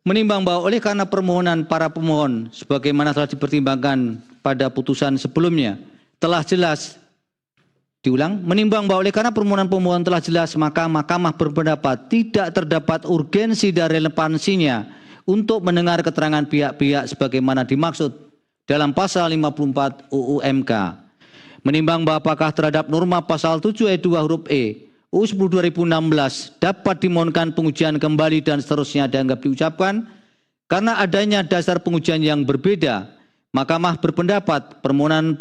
Menimbang bahwa oleh karena permohonan para pemohon sebagaimana telah dipertimbangkan pada putusan sebelumnya telah jelas, menimbang bahwa oleh karena permohonan pemohon telah jelas maka Mahkamah berpendapat tidak terdapat urgensi dan relevansinya untuk mendengar keterangan pihak-pihak sebagaimana dimaksud dalam pasal 54 UU MK. Menimbang bahwa apakah terhadap norma pasal 7 ayat 2 huruf E UU 10 2016 dapat dimohonkan pengujian kembali dan seterusnya dianggap diucapkan karena adanya dasar pengujian yang berbeda, Mahkamah berpendapat permohonan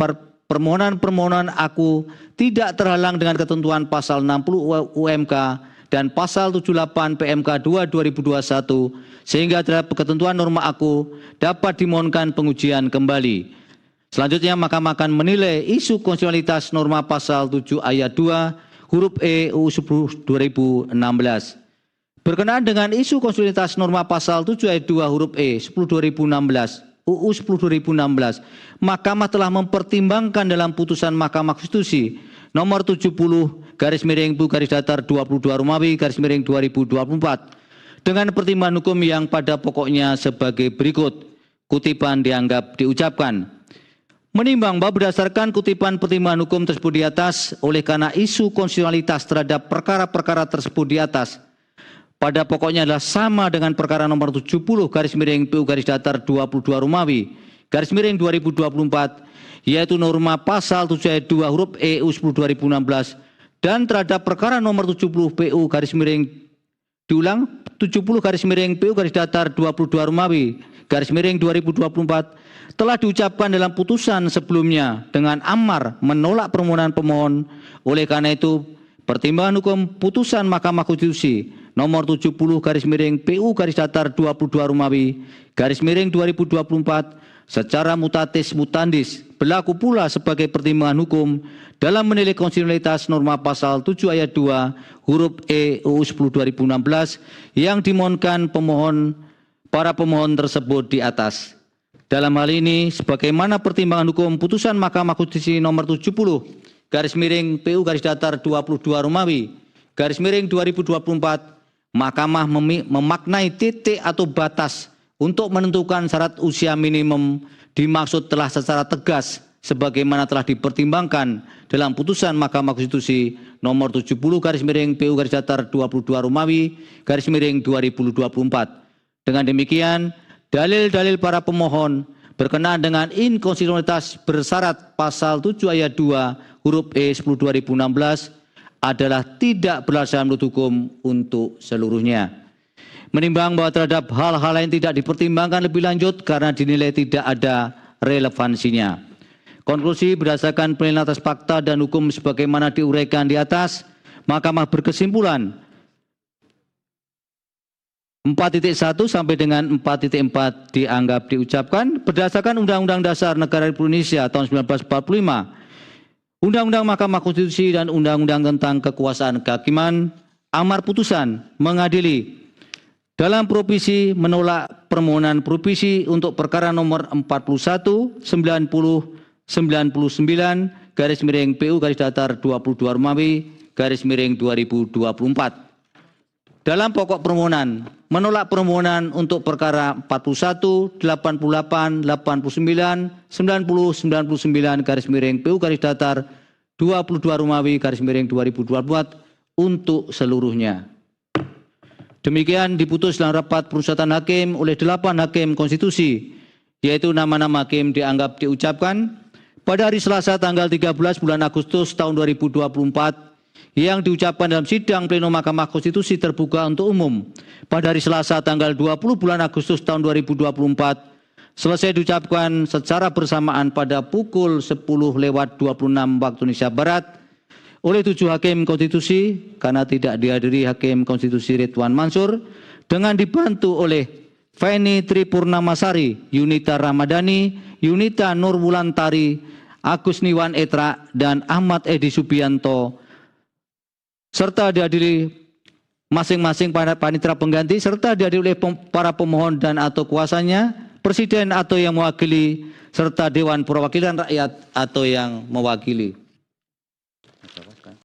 aku tidak terhalang dengan ketentuan pasal 60 UMK dan pasal 78 PMK 2 2021 sehingga terhadap ketentuan norma aku dapat dimohonkan pengujian kembali. Selanjutnya Mahkamah akan menilai isu konstitusionalitas norma pasal 7 ayat 2 huruf E UU 10 2016. Berkenaan dengan isu konstitusionalitas norma pasal 7 ayat 2 huruf E 10 2016 UU 10 2016, Mahkamah telah mempertimbangkan dalam putusan Mahkamah Konstitusi nomor 70 garis miring PU garis datar 22 Romawi garis miring 2024 dengan pertimbangan hukum yang pada pokoknya sebagai berikut. Kutipan dianggap diucapkan. Menimbang bahwa berdasarkan kutipan pertimbangan hukum tersebut di atas, oleh karena isu konstitusionalitas terhadap perkara-perkara tersebut di atas pada pokoknya adalah sama dengan perkara nomor 70 garis miring PU garis datar 22 Romawi garis miring 2024 yaitu norma pasal 7 ayat 2 huruf E UU 10 2016 dan terhadap perkara nomor 70 PU garis miring 70 garis miring PU garis datar 22 Romawi garis miring 2024 telah diucapkan dalam putusan sebelumnya dengan amar menolak permohonan pemohon. Oleh karena itu, pertimbangan hukum putusan Mahkamah Konstitusi nomor 70 garis miring PU garis datar 22 Romawi garis miring 2024 secara mutatis mutandis berlaku pula sebagai pertimbangan hukum dalam menilai konstitusionalitas norma pasal 7 ayat 2 huruf E UU 10 2016 yang dimohonkan para pemohon tersebut di atas. Dalam hal ini, sebagaimana pertimbangan hukum putusan Mahkamah Konstitusi nomor 70 garis miring PU garis datar 22 Romawi garis miring 2024, Mahkamah memaknai titik atau batas untuk menentukan syarat usia minimum dimaksud telah secara tegas sebagaimana telah dipertimbangkan dalam putusan Mahkamah Konstitusi nomor 70 garis miring PU garis datar 22 Romawi garis miring 2024. Dengan demikian, dalil-dalil para pemohon berkenaan dengan inkonstitusionalitas bersyarat pasal 7 ayat 2 huruf E 10 2016 adalah tidak beralasan menurut hukum untuk seluruhnya. Menimbang bahwa terhadap hal-hal lain tidak dipertimbangkan lebih lanjut karena dinilai tidak ada relevansinya. Konklusi berdasarkan penilaian atas fakta dan hukum sebagaimana diuraikan di atas, Mahkamah berkesimpulan 4.1 sampai dengan 4.4 dianggap diucapkan berdasarkan Undang-Undang Dasar Negara Republik Indonesia tahun 1945, Undang-Undang Mahkamah Konstitusi dan Undang-Undang tentang Kekuasaan Kehakiman, amar putusan mengadili dalam provisi menolak permohonan provisi untuk perkara nomor 41 90 99 garis miring PU garis datar 22 Romawi garis miring 2024. Dalam pokok permohonan, menolak permohonan untuk perkara 41, 88, 89, 90, 99 garis miring PU garis datar 22 Romawi garis miring 2024 untuk seluruhnya. Demikian diputus dalam rapat permusyawaratan hakim oleh 8 hakim konstitusi, yaitu nama-nama hakim dianggap diucapkan pada hari Selasa tanggal 13 bulan Agustus tahun 2024 yang diucapkan dalam sidang pleno Mahkamah Konstitusi terbuka untuk umum pada hari Selasa tanggal 20 bulan Agustus tahun 2024 selesai diucapkan secara bersamaan pada pukul 10:26 waktu Indonesia Barat oleh 7 hakim konstitusi karena tidak dihadiri Hakim Konstitusi Ridwan Mansur dengan dibantu oleh Feni Tripurnamasari, Yunita Ramadhani, Yunita Nurwulantari, Agus Niwan Etra, dan Ahmad Edi Subianto serta dihadiri masing-masing panitera pengganti serta dihadiri oleh para pemohon dan atau kuasanya, presiden atau yang mewakili, serta Dewan Perwakilan Rakyat atau yang mewakili.